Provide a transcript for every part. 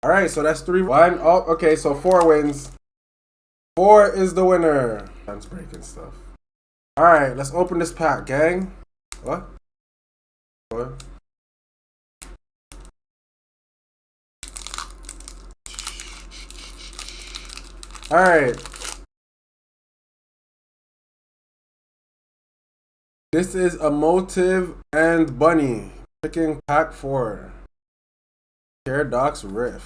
All right, so that's 3-1. Oh, okay, so 4 wins. 4 is the winner. I'm breaking stuff. All right, let's open this pack, gang. What? What? All right. This is Emotive and Bunny. Picking pack 4. Paradox Rift.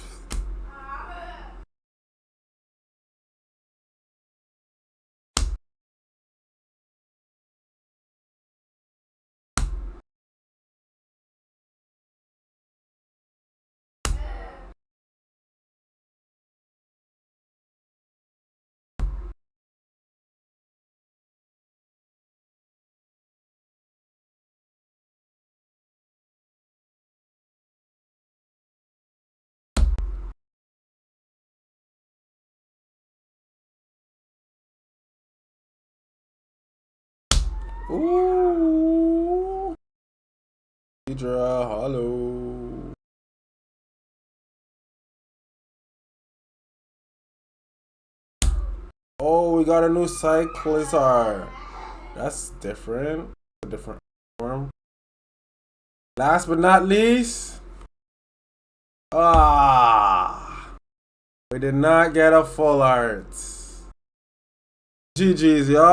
Ooh. Hydra, hello. Oh, we got a new Cyclizar. That's different. A different form. Last but not least. We did not get a full art. GG's, y'all.